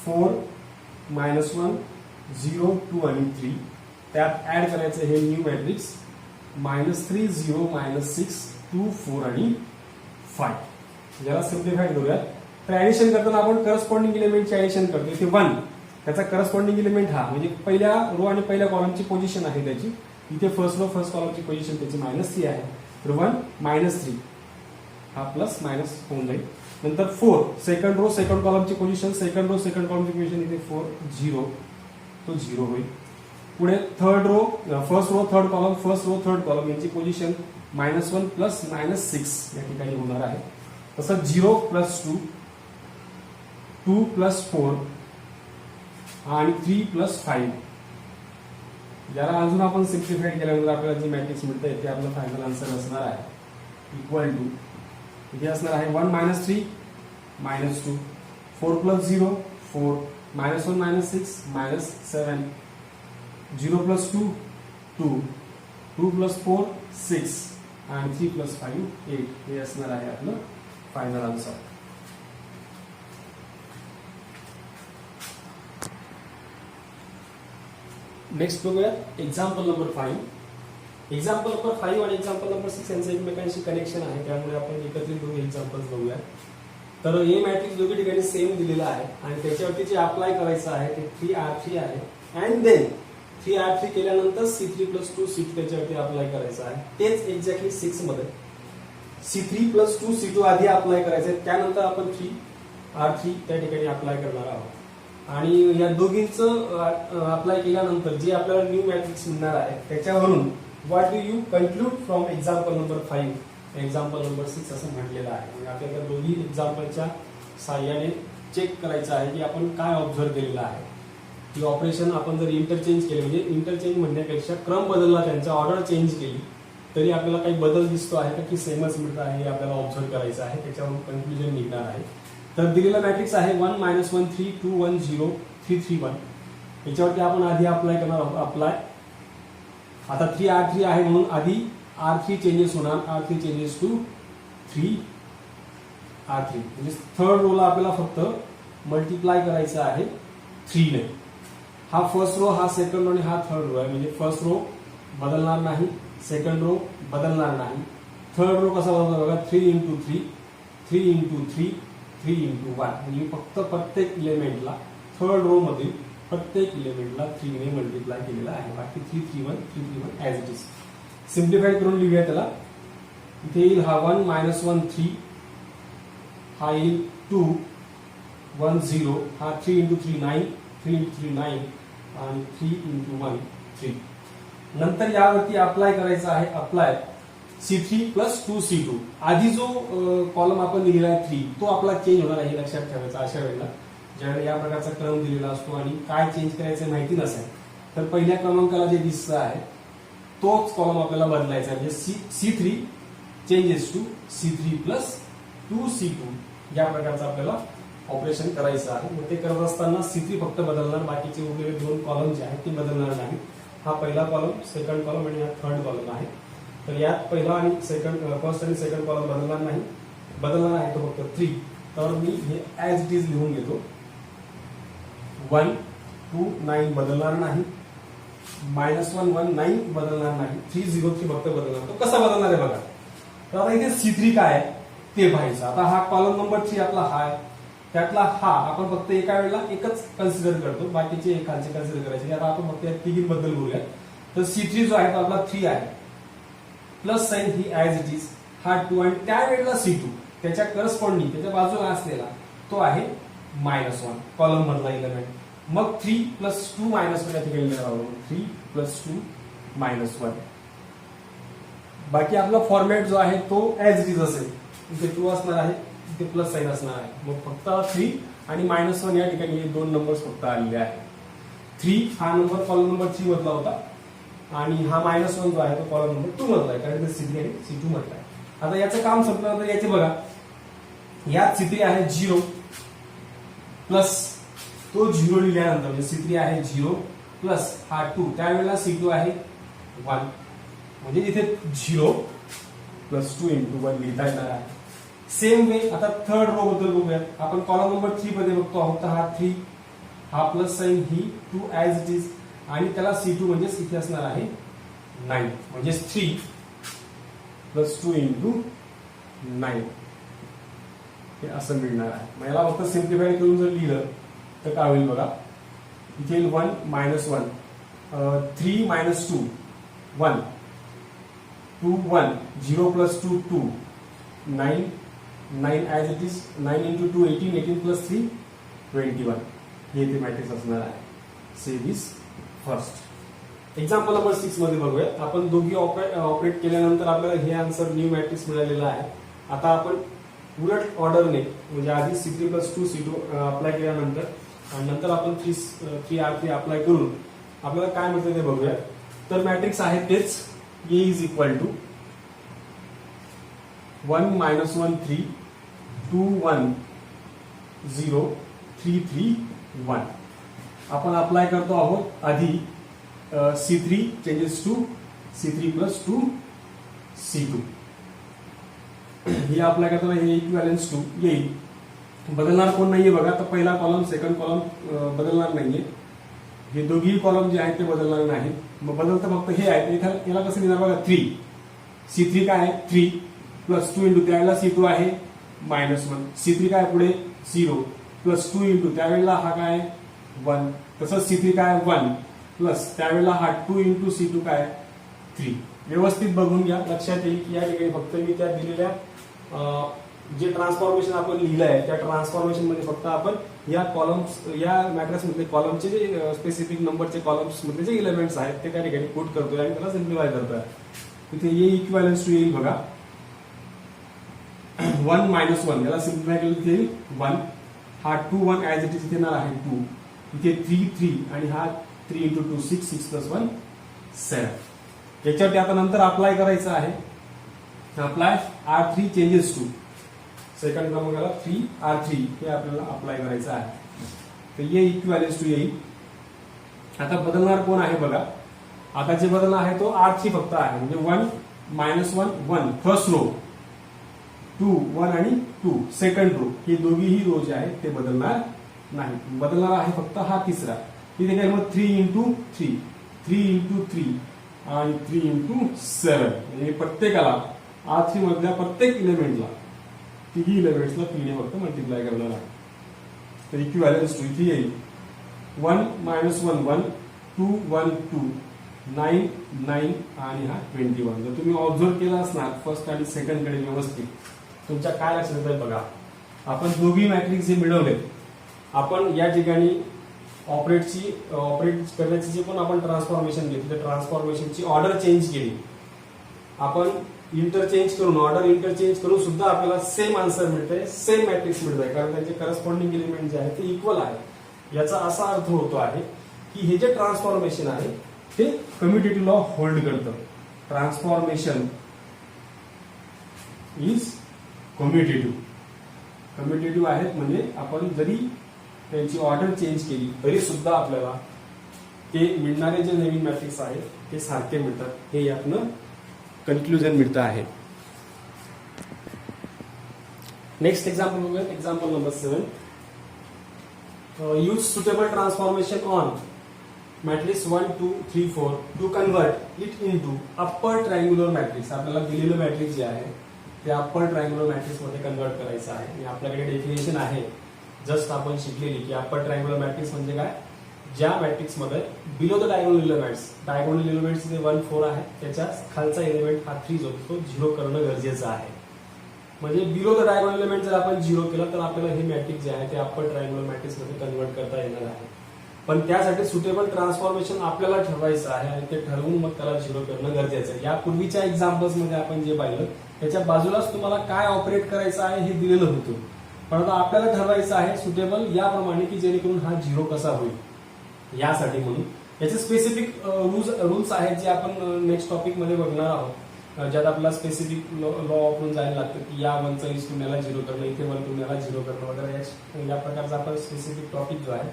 Speaker 2: 4 -1 0 2 आणि 3. त्यात ऍड करायचं हे न्यू मॅट्रिक्स -3 0 -6 2 4 आणि 5. याला सिम्प्लिफाय करूयात. तर ऍडिशन करताना आपण करस्पॉन्डिंग इलेमेंटची ऍडिशन करतो. इथे 1 त्याचा करस्पॉन्डिंग इलेमेंट हा म्हणजे पहिल्या रो आणि पहिल्या कॉलमची पोझिशन आहे त्याची. इथे फर्स्ट रो फर्स्ट कॉलमची पोझिशन त्याची -3 आहे. तर 1 -3 हा प्लस मायनस होऊन जाईल. नंतर 4 सेकंड रो सेकंड कॉलमची पोझिशन सेकंड रो सेकंड कॉलमची पोझिशन इथे 4 0 तो 0 होईल. पुढे third row first row third column first row third column यांची पोझिशन -1 प्लस -6 या ठिकाणी होणार आहे. तसं 0 प्लस 2 2 प्लस 4 आणि 3 प्लस 5. याला अजून आपण सिम्प्लिफाय केल्यानंतर आपल्याला जे मॅट्रिक्स मिळतंय ते आपलं फायनल आन्सर असणार आहे. इक्वल टू इथे असणार आहे 1 -3 -2 4 प्लस 0 4 -1 -6 -7 0 प्लस 2 2 2 प्लस 4 6 आणि 3 प्लस 5 8. हे असणार आहे आपलं फायनल आन्सर. नेक्स्ट बघूया एक्झाम्पल नंबर 5. एक्झाम्पल नंबर 5 आणि एक्झाम्पल नंबर 6 यांचं एकमेकांशी कनेक्शन आहे. त्यामुळे आपण एकत्रित दोन एक्झाम्पल्स बघूया. तर हे मॅट्रिक्स दोघी ठिकाणी सेम दिलेला आहे आणि त्याच्यावरती जे अप्लाय करायचं आहे ते 3R3 आहे. अँड देन 3R3 केल्यानंतर C3 प्लस 2 C2 त्याच्यावरती अप्लाय करायचं आहे. तेच एक्झॅक्टली 6 मध्ये C3 प्लस 2 C2 आधी अप्लाय करायचं आहे. त्यानंतर आपण 3R3 त्या ठिकाणी अप्लाय करणार आहोत. आणि या दोघींचं अप्लाय केल्यानंतर जे आपल्याला न्यू मॅट्रिक्स मिळणार आहे त्याच्यावरून what do you conclude from example number 5 example number 6 असं म्हटलेलं आहे. म्हणजे आपल्याला दोन्ही एक्झाम्पलच्या साह्याने चेक करायचं आहे की आपण काय ऑब्झर्व केलेलं आहे. की ऑपरेशन आपण जर इंटरचेंज केले म्हणजे इंटरचेंज म्हणण्यापेक्षा क्रम बदलला त्यांचा ऑर्डर चेंज केली तरी आपल्याला काही बदल दिसतो आहे का की सेमच मिळत आहे हे आपल्याला ऑब्झर्व करायचं आहे. त्याच्यावरून कन्क्लुजन निघणार आहे. तर दिलेला मॅट्रिक्स आहे 1 -1 3 2 1 0 3 3 1. याच्यावरती आपण आधी अप्लाय करणार आहोत. अप्लाय आता 3R3 आहे म्हणून आधी R3 चेंजेस होणार. R3 चेंजेस टू 3R3 म्हणजे थर्ड रोला आपल्याला फक्त मल्टिप्लाय करायचं आहे 3 ने. हा फर्स्ट रो हा सेकंड रो आणि हा थर्ड रो आहे म्हणजे फर्स्ट रो बदलणार नाही सेकंड रो बदलणार नाही. थर्ड रो कसा बदलणार बघा 3 इंटू 3 3 इंटू 3 3 इंटू 1 म्हणजे फक्त प्रत्येक इलेमेंटला थर्ड रो मधील प्रत्येक इलेमेंटला 3 ने मल्टिप्लाय केलेला आहे. बाकी 3 3 1 3 3 1 ऍज इट इज. सिम्प्लिफाय करून लिहूया त्याला. इथे येईल हा 1 -1 3 हा येईल 2 1 0 हा 3 इंटू 3 9 3 इंटू 3 9 आणि 3 इंटू 1 3. नंतर यावरती अप्लाय करायचं आहे. Apply C3 plus 2 C2. आधी जो कॉलम आपण दिलेला आहे 3 तो आपला चेंज होणार आहे हे लक्षात ठेवायचं. अशा वेळेला ज्यावेळेला या प्रकारचा क्रम दिलेला असतो आणि काय चेंज करायचं माहिती नसेल तर पहिल्या क्रमांकाला जे दिसतं आहे तोच कॉलम आपल्याला बदलायचा आहे. म्हणजे C3 changes to C3 plus 2 C2 या प्रकारचं आपल्याला ऑपरेशन करायचं आहे. मग ते करत असताना C3 फक्त बदलणार बाकीचे उरलेले दोन कॉलम जे आहेत ते बदलणार नाही. हा पहिला कॉलम सेकंड कॉलम आणि हा थर्ड कॉलम आहे. तर यात पहिला आणि फर्स्ट आणि सेकंड कॉलम बदलणार नाही. बदलणार आहे तो फक्त 3. तर मी हे ऍज इट इज लिहून घेतो. 1 2 9 बदलणार नाही. -1 1 9 बदलणार नाही. 3 0 3 फक्त बदलणार. तो कसा बदलणार आहे बघा. तर आता इथे C3 काय आहे ते पाहायचं. आता हा कॉलम नंबर 3 आपला हा आहे. त्यातला हा आपण फक्त एका वेळेला एकच कन्सिडर करतो बाकीचे एकाचे कन्सिडर करायचे. आता आपण फक्त या तिघींबद्दल बोलूया. तर C3 जो आहे तो आपला 3 आहे. Plus sign he as it is. हा 2 आणि त्यावेळेला C2 त्याच्या करस्पॉन्डिंग त्याच्या बाजूला असलेला तो आहे -1 कॉलम मधला एलिमेंट. मग 3 + 2 - 1 या ठिकाणी लिहावं. 3 + 2 - 1. बाकी आपला फॉर्मॅट जो आहे तो ऍज इट इज असेल. इथे 2 असणार आहे, इथे प्लस साइन असणार आहे. मग फक्त 3 आणि -1 या ठिकाणी हे दोन नंबर्स फक्त आलेले आहेत. 3 हा नंबर कॉलम नंबर 3 मधला होता आणि हा -1 जो आहे तो कॉलम नंबर 2 मधला आहे, कारण ते C3 आणि C2 मधला आहे. आता याचं काम संपलं तर याचे बघा, यात C3 आहे 0 प्लस तो 0 लिहिल्यानंतर म्हणजे C3 आहे 0 प्लस हा 2, त्यावेळेला C2 आहे 1, म्हणजे इथे 0 + 2 × 1 लिहिता येणार आहे. सेम वे आता थर्ड रो बद्दल बघूयात. आपण कॉलम नंबर 3 मध्ये बघतो आहोत, तर हा 3, हा plus sign, he 2 as it is, आणि त्याला C2 म्हणजेच इथे असणार आहे 9, म्हणजे 3 + 2 × 9 हे असं मिळणार आहे. मग याला फक्त सिम्प्लिफाय करून जर लिहिलं तर काय होईल बघा. इथे 1 - 1 3 - 2 1 2 1 0 + 2 2 9 9 ऍज इट इज, 9 × 2 18 18 + 3 21 हे ते मॅट्रिक्स असणार आहे. Save is first. Example number 6 मध्ये बघूया. आपण दोघी ऑपरेट केल्यानंतर आपल्याला हे आन्सर न्यू मॅट्रिक्स मिळालेला आहे. आता आपण उलट ऑर्डरने, म्हणजे आधी C3 + 2 C2 अप्लाय केल्यानंतर आणि नंतर आपण 3R3 अप्लाय करून आपल्याला काय मिळतं ते बघूया. तर मॅट्रिक्स आहे तेच. A is equal to 1 - 1 3 2 1 0 3 3 1. आपण अप्लाय करतो आहोत आधी C3 changes to C3 + 2 C2. हे अप्लाय करताना हे इक्विव्हॅलन्स टू येईल. बदलणार कोण नाहीये बघा. तर पहिला कॉलम सेकंड कॉलम बदलणार नाहीये. हे दोघी कॉलम जे आहेत ते बदलणार नाहीत. मग बदलतं फक्त हे आहे. याला कसं लिहिणार बघा. 3 C3 काय आहे 3 + 2 × त्यावेळेला C2 आहे -1. C3 काय पुढे 0 + 2 × त्यावेळेला हा काय 1. तसंच C3 काय 1 प्लस त्यावेळेला हा 2 × C2 काय 3. व्यवस्थित बघून घ्या. लक्षात येईल की या ठिकाणी फक्त मी त्या दिलेल्या जे ट्रान्सफॉर्मेशन आपण लिहिलं आहे त्या ट्रान्सफॉर्मेशन मध्ये फक्त आपण या कॉलम्स, या मॅट्रिक्स मधले कॉलमचे जे स्पेसिफिक नंबरचे कॉलम्स मधले जे एलिमेंट्स आहेत ते त्या ठिकाणी पुट करतोय आणि त्याला सिम्प्लिफाय करतोय. इथे A इक्विव्हॅलन्स टू येईल बघा 1 - 1 याला सिम्प्लिफाय केलं येईल 1. हा 2 1 ऍज इट इज इथे येणार आहे 2. इथे 3 3 आणि हा 3 × 2 6 6 + 1 7. याच्यावरती आता नंतर अप्लाय करायचं आहे. Apply R3 changes to second क्रमांकाला 3R3 हे आपल्याला अप्लाय करायचं आहे. तर ये इक्विव्हॅलन्स टू येईल. आता बदलणार कोण आहे बघा. आता जे बदलणार आहे तो R3 फक्त आहे. म्हणजे 1 - 1 1 फर्स्ट रो, 2 1 आणि 2 सेकंड रो, हे दोघीही रो जे आहेत ते बदलणार नाही. बदलणार आहे फक्त हा तिसरा. तिथे काय मग 3 × 3 3 × 3 आणि 3 × 7, म्हणजे प्रत्येकाला R3 मधल्या प्रत्येक इलेमेंटला, तिघी इलेमेंट्सला 3 ने फक्त मल्टिप्लाय करणार आहे. तर इक्विव्हॅलन्स टू इथे येईल 1 - 1 1 2 1 2 9 9 आणि हा 21. जर तुम्ही ऑब्झर्व केला असणार फर्स्ट आणि सेकंड कडे व्यवस्थित, तुमच्या काय लक्षात येतंय बघा. आपण दोघी मॅट्रिक्स जे मिळवले, आपण या ठिकाणी ऑपरेट करण्याची जे पण आपण ट्रान्सफॉर्मेशन घेतली, ट्रान्सफॉर्मेशनची ऑर्डर चेंज केली. आपण इंटरचेंज करून, ऑर्डर इंटरचेंज करून सुद्धा आपल्याला सेम आन्सर मिळतंय, सेम मॅट्रिक्स मिळतंय, कारण त्यांचे करस्पॉन्डिंग एलिमेंट जे आहेत ते इक्वल आहे. याचा असा अर्थ होतो आहे की हे जे ट्रान्सफॉर्मेशन आहे ते कम्युटेटिव्ह लॉ होल्ड करतं. ट्रान्सफॉर्मेशन इज कम्युटेटिव्ह आहेत, म्हणजे आपण जरी त्यांची ऑर्डर चेंज केली तरी सुद्धा आपल्याला ते मिळणारे जे नवीन मॅट्रिक्स आहेत ते सारखे मिळतात. हे यातनं कन्क्लुजन मिळतं आहे. नेक्स्ट एक्झाम्पल बघूया. Example number 7. Use suitable transformation on matrix 1 2 3 4 to convert it into upper triangular matrix. आपल्याला दिलेलं मॅट्रिक्स जे आहे ते अप्पर ट्रायंग्युलर मॅट्रिक्स मध्ये कन्वर्ट करायचं आहे. आणि आपल्याकडे डेफिनेशन आहे जस्ट आपण शिकलेली की अप्पर ट्रायंग्युलर मॅट्रिक्स म्हणजे काय. ज्या मॅट्रिक्स मध्ये बिलो द डायगोनल एलिमेंट्स जे 1 4 आहे त्याच्या खालचा एलिमेंट हा 3 जो तो 0 करणं गरजेचं आहे. म्हणजे बिलो द डायगोनल एलिमेंट जर आपण 0 केलं तर आपल्याला हे मॅट्रिक्स जे आहे ते अप्पर ट्रायंगुलर मॅट्रिक्स मध्ये कन्वर्ट करता येणार आहे. पण त्यासाठी सुटेबल ट्रान्सफॉर्मेशन आपल्याला ठरवायचं आहे आणि ते ठरवून मग त्याला 0 करणं गरजेचं आहे. या पूर्वीच्या एक्झाम्पल्स मध्ये आपण जे पाहिलं त्याच्या बाजूलाच तुम्हाला काय ऑपरेट करायचं आहे हे दिलेलं होतं. पण आता आपल्याला ठरवायचं आहे सुटेबल याप्रमाणे की जेणेकरून हा 0 कसा होईल यासाठी. म्हणून याचे स्पेसिफिक रूल्स आहेत जे आपण नेक्स्ट टॉपिक मध्ये बघणार आहोत, ज्यात आपल्याला स्पेसिफिक लॉ वापरून जायला लागतं की या 1चा यूज तुम्हाला 0 करणं, इथे 1 तुम्हाला 0 करणं वगैरे या प्रकारचा आपण स्पेसिफिक टॉपिक जो आहे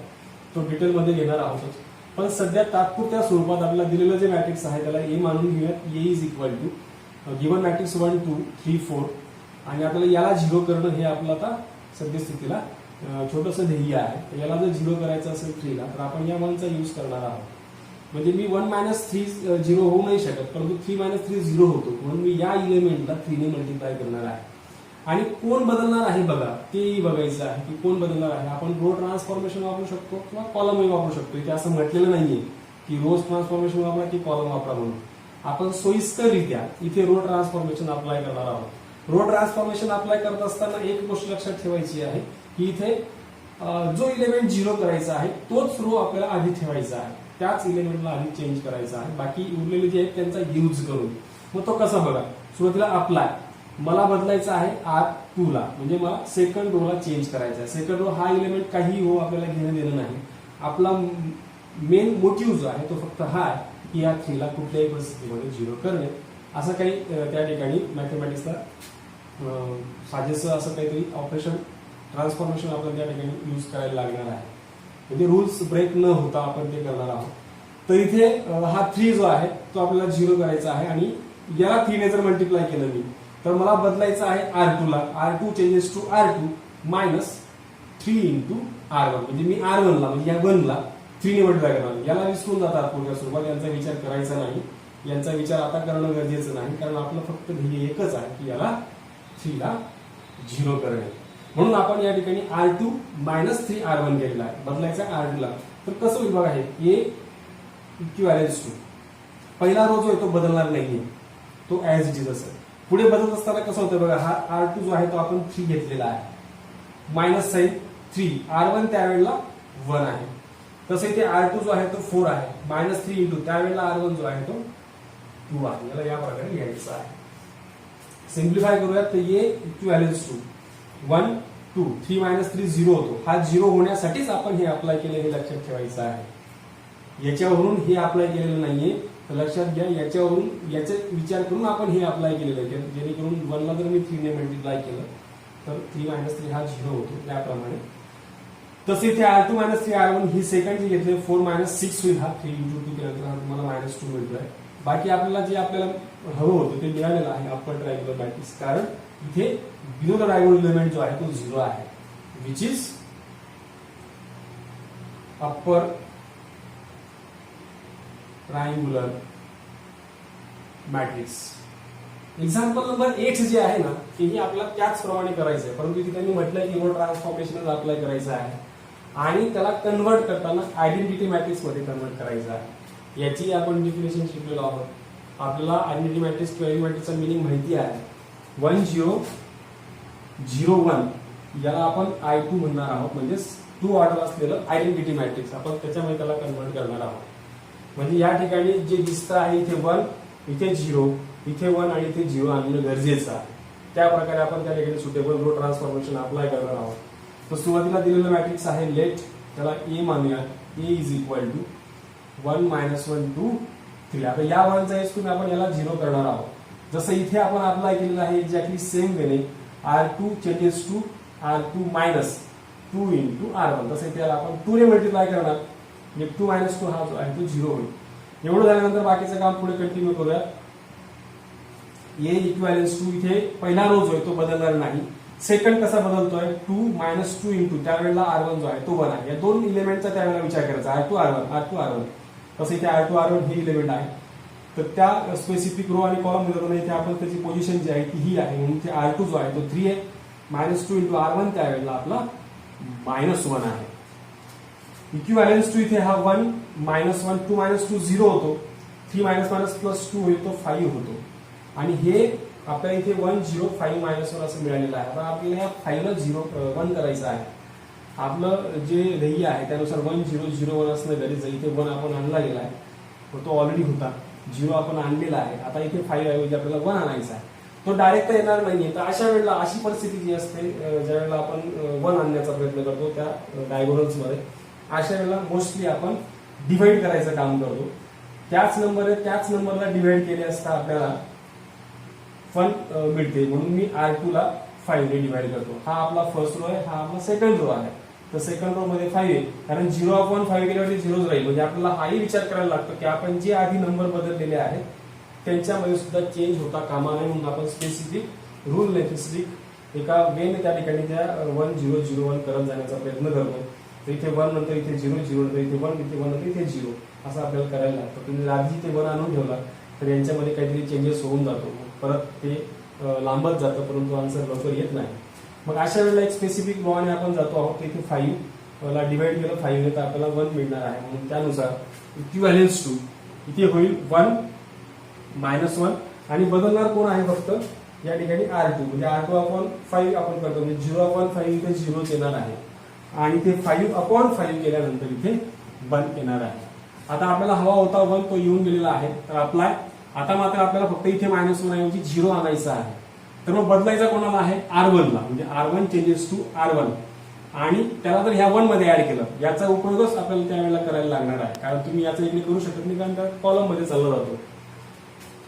Speaker 2: तो डिटेलमध्ये घेणार आहोत. पण सध्या तात्पुरत्या स्वरूपात आपल्याला दिलेलं जे मॅट्रिक्स आहे त्याला ए मानून घेऊयात. A is equal to given matrix 1 2 3 4 आणि आपल्याला याला 0 करणं हे आपलं आता सद्यस्थितीला छोटंसं ध्येय आहे. याला जर 0 करायचं असेल 3 ला तर आपण या 1चा यूज करणार आहोत. म्हणजे मी 1 - 3 0 होऊ नाही शकत, परंतु 3 - 3 0 होतो. म्हणून मी या इलेमेंटला 3 ने मल्टिप्लाय करणार आहे. आणि कोण बदलणार आहे बघा, तेही बघायचं आहे की कोण बदलणार आहे. आपण रो ट्रान्सफॉर्मेशन वापरू शकतो किंवा कॉलमही वापरू शकतो. इथे असं म्हटलेलं नाहीये की रोज ट्रान्सफॉर्मेशन वापरा की कॉलम वापरा म्हणून. आपण सोयीस्कररित्या इथे रो ट्रान्सफॉर्मेशन अप्लाय करणार आहोत. रो ट्रान्सफॉर्मेशन अप्लाय करत असताना एक गोष्ट लक्षात ठेवायची आहे की इथे जो इलेमेंट 0 करायचा आहे तोच रो आपल्याला आधी ठेवायचा आहे, त्याच इलेमेंटला आधी चेंज करायचा आहे. बाकी उरलेले जे आहेत त्यांचा यूज करून. मग तो कसा बघा, सुरुवातीला अप्लाय मला बदलायचा आहे R2 ला, म्हणजे मला सेकंड रो ला चेंज करायचा आहे. सेकंड रो हा इलेमेंट काही हो आपल्याला घेणं देणं नाही. आपला मेन मोटिव्ह जो आहे तो फक्त हा आहे की या 3 ला कुठल्याही परिस्थितीमध्ये 0 करणे. असं काही त्या ठिकाणी मॅथमॅटिक्सला साजेसं असं काहीतरी ऑपरेशन ट्रान्सफॉर्मेशन आपण त्या ठिकाणी यूज करायला लागणार आहे. म्हणजे रूल्स ब्रेक न होता आपण ते करणार आहोत. तर इथे हा 3 जो आहे तो आपल्याला 0 करायचा आहे आणि याला 3 ने जर मल्टिप्लाय केलं मी तर मला बदलायचं आहे R2 ला. R2 changes to R2 minus 3 into R1. म्हणजे मी R1 ला म्हणजे या 1 ला 3 ने मल्टिप्लाय करणार. याला विसरून जातात पूर्ण स्वरूपात, यांचा विचार करायचा नाही. यांचा विचार आता करणं गरजेचं नाही, कारण आपलं फक्त ध्येय एकच आहे की याला 3 ला 0 करणे. म्हणून आपण या ठिकाणी R2 मायनस 3 R1 केलेला आहे, बदलायचा R2 ला. तर कसं होईल बघा, हे A इक्विव्हॅलेंस टू पहिला रो जो आहे तो बदलणार नाहीये, तो ऍज इट इज असेल. पुढे बदलत असताना कसं होतं बघा, हा R2 जो आहे तो आपण 3 घेतलेला आहे, मायनस साईन 3 R1 त्यावेळेला 1 आहे. तसं इथे R2 जो आहे तो 4 आहे, मायनस 3 इंटू त्यावेळेला R1 जो आहे तो 2 आहे. याला या प्रकारे लिहायचं आहे. सिम्प्लिफाय करूयात तर ये इक्विव्हॅलेंस टू 1 2 3 मायनस 3 0 होतो. हा 0 होण्यासाठीच आपण हे अप्लाय केले हे लक्षात ठेवायचं आहे. याच्यावरून हे अप्लाय केलेलं नाहीये, तर लक्षात घ्या. याच्यावरून याचे विचार करून आपण हे अप्लाय केलेलं आहे, जेणेकरून 1 ला जर मी 3 ने मल्टिप्लाय केलं तर 3 मायनस 3 हा 0 होतो त्याप्रमाणे. तसे इथे R2 मायनस 3 R1 ही सेकंड जे घेतले 4 मायनस 6 होईल. हा 3 इंटू 2 केल्यानंतर हा तुम्हाला मायनस 2 मिळतोय. बाकी आपल्याला जे आपल्याला हवं होतं ते मिळालेलं आहे अप्पर ट्रायंगुलर मॅट्रिक्स, कारण इथे बिलो द डायगोनल एलिमेंट जो आहे तो 0 आहे, which is upper triangular matrix. Example number 8 जे आहे ना, तेही आपल्याला त्याचप्रमाणे करायचं आहे, परंतु इथे त्यांनी म्हटलं की ट्रान्सफॉर्मेशन अप्लाय करायचं आहे आणि त्याला कन्वर्ट करताना आयडेंटिटी मॅट्रिक्स मध्ये कन्वर्ट करायचं आहे. याची आपण डिफिनेशन शिकलेलो आहोत. आपल्याला आयडेंटिटी मॅट्रिक्स किंवा मॅट्रिक्सचा मिनिंग माहिती आहे. 1 0 0 1 याला आपण I2 म्हणणार आहोत, म्हणजे 2 ऑर्डर असलेलं आयडेंटिटी मॅट्रिक्स आपण त्याच्यामध्ये त्याला कन्वर्ट करणार आहोत. म्हणजे या ठिकाणी जे दिसतं आहे इथे 1 इथे 0 इथे 1 आणि इथे 0 आणणं गरजेचं आहे. त्या प्रकारे आपण त्या ठिकाणी सुटेबल रो ट्रान्सफॉर्मेशन अप्लाय करणार आहोत. तर सुरुवातीला दिलेलं मॅट्रिक्स आहे लेट, त्याला ए मानूया. ए इज इक्वल टू 1 मायनस 1 2 3. आता या 1चा यूज करून आपण याला 0 करणार आहोत. जसं इथे आपण अप्लाय केलेलं आहे एक्झॅक्टली सेम वेने R2 changes to R2 minus 2 into R1. तसं इथे आपण 2 ने मल्टिप्लाय करणार, म्हणजे 2 मायनस 2 हा जो आहे तो 0 होईल. एवढं झाल्यानंतर बाकीचं काम पुढे कंटिन्यू करूया. ए इक्विव्हॅलेंस टू इथे पहिला रो जो आहे तो बदलणार नाही. सेकंड कसा बदलतोय, 2 मायनस 2 इंटू त्यावेळेला R1 जो आहे तो 1 आहे. या दोन इलेमेंटचा त्यावेळेला विचार करायचा, R2 R1. तसं इथे R2 R1 हे इलेमेंट आहे, तर त्या स्पेसिफिक रो आणि कॉलम मिळवून इथे आपण त्याची पोझिशन जी आहे ती ही आहे. म्हणून इथे R2 जो आहे तो 3 आहे, मायनस 2 इंटू R1 त्यावेळेला आपला मायनस 1 आहे. इक्विव्हॅलेंस टू इथे हा 1 मायनस 1 2 मायनस 2 0 होतो. 3 मायनस मायनस प्लस 2 होईल तो 5 होतो. आणि हे आपल्याला इथे 1 0 5 मायनस 1 असं मिळालेलं आहे. आता आपल्याला या 5 ला 1 करायचं आहे. आपलं जे ध्येय आहे त्यानुसार 1 0 0 1 असणं गरजेचं आहे. इथे 1 आपण आणला गेला आहे, तो ऑलरेडी होता. 0 आपण आणलेला आहे. आता इथे 5 ऐवजी आपल्याला 1 आणायचा आहे. तो डायरेक्ट येणार नाहीये. तर अशा वेळेला अशी परिस्थिती जी असते ज्या वेळेला आपण 1 आणण्याचा प्रयत्न करतो त्या डायगोनल्स मध्ये, अशा वेळेला मोस्टली आपण डिवाइड करायचं काम करतो. त्याच नंबरला डिवाइड केले असता आपल्याला 1 मिळते, म्हणून मी R2 ला 5 ने डिवाइड करतो. हा आपला फर्स्ट रो आहे, हा आपला सेकंड रो आहे. तर सेकंड रो मध्ये 5 आहे, कारण 0 अपॉन 5 केल्यावरती 0च राहील. म्हणजे आपल्याला हाही विचार करायला लागतो की आपण जे आधी नंबर बदललेले आहेत त्यांच्यामध्ये सुद्धा चेंज होता कामा नये, म्हणून आपण स्पेसिफिक रूल नाही, स्पेसिफिक एका वेने त्या ठिकाणी त्या 1 0 0 1 करत जाण्याचा प्रयत्न करतो. तर इथे 1 नंतर इथे 0 0 नंतर इथे 1 इथे 1 नंतर इथे 0 असं आपल्याला करायला लागतं. तुम्ही आधी इथे 1 आणून ठेवला तर यांच्यामध्ये काहीतरी चेंजेस होऊन जातो, परत ते लांबत जातं, परंतु आन्सर लवकर येत नाही. मग अशा वेळेला एक स्पेसिफिक लॉने आपण जातो आहोत. इथे 5 ला डिवाइड केलं 5 ने तर आपल्याला 1 मिळणार आहे. म्हणून त्यानुसार इक्विव्हॅलेन्स टू इथे होईल 1 -1 आणि बदलणार कोण आहे फक्त या ठिकाणी R2. म्हणजे R2 अपॉन 5 आपण करतो, म्हणजे 0 अपॉन 5 इथे 0 येणार आहे आणि इथे 5 अपॉन 5 केल्यानंतर इथे 1 येणार आहे. आता आपल्याला हवा होता 1, तो येऊन गेलेला आहे. तर अप्लाय. आता मात्र आपल्याला फक्त इथे -1 ऐवजी 0 आणायचा आहे. तर मग बदलायचा कोणाला आहे? R1 ला. म्हणजे R1 चेंजेस टू R1 आणि त्याला जर ह्या 1 मध्ये ऍड केलं, याचा उपयोगच आपल्याला त्यावेळेला करायला लागणार आहे. कारण तुम्ही याचा इकडे करू शकत नाही, कारण त्या कॉलम मध्ये चालला जातो.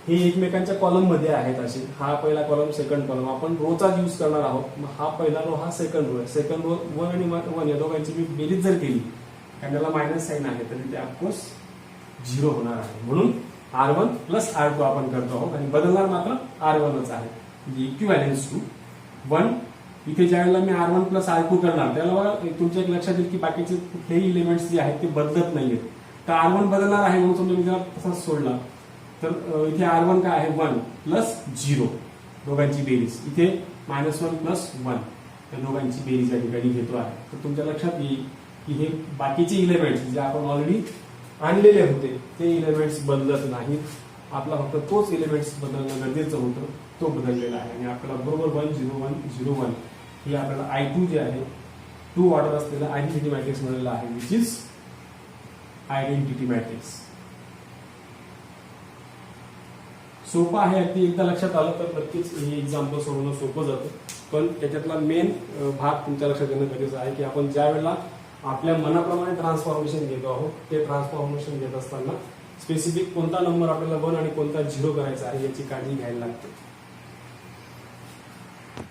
Speaker 2: हे एकमेकांच्या कॉलम मध्ये आहेत असे. हा पहिला कॉलम, सेकंड कॉलम. आपण रोचाच यूज करणार आहोत. मग हा पहिला रो, हा सेकंड रो आहे. सेकंड रो 1 आणि 1 या दोघांची मी बेरीज जर केली आणि त्याला मायनस साईन आहे तर इथे ऑफकोर्स 0 होणार आहे. म्हणून R1 प्लस R2 आपण करतो आहोत आणि बदलणार मात्र R1च आहे. म्हणजे इक्विव्हॅलेन्स टू 1. इथे ज्या वेळेला मी R1 प्लस R2 करणार त्याला बघा तुमच्या एक लक्षात येईल की बाकीचे कुठलेही इलिमेंट्स जे आहेत ते बदलत नाहीयेत. तर R1 बदलणार आहे म्हणून समजा मी त्याला तसाच सोडला तर इथे R1 काय आहे? 1 प्लस 0 दोघांची बेरीज. इथे -1 प्लस 1 या दोघांची बेरीज या ठिकाणी घेतो आहे. तर तुमच्या लक्षात येईल की हे बाकीचे इलेमेंट्स जे आपण ऑलरेडी आणलेले होते ते इलेमेंट्स बदलत नाहीत. आपला फक्त तोच इलेमेंट्स बदलणं गरजेचं होतं, तो बदललेला आहे आणि आपल्याला बरोबर 1 0 1 0 1 हे आपल्याला I2 जे आहे 2 ऑर्डर असलेला आयडेंटिटी मॅट्रिक्स मिळालेला आहे, विच इज आयडेंटिटी मॅट्रिक्स. सोपं आहे अगदी. एकदा लक्षात आलं तर नक्कीच हे एक्झाम्पल सोडवणं सोपं जातं. पण त्याच्यातला मेन भाग तुमच्या लक्षात येणं गरजेचं आहे की आपण ज्या वेळेला आपल्या मनाप्रमाणे ट्रान्सफॉर्मेशन घेतो आहोत ते ट्रान्सफॉर्मेशन घेत असताना स्पेसिफिक कोणता नंबर आपल्याला 1 आणि कोणता 0 करायचा आहे याची काळजी घ्यायला लागते.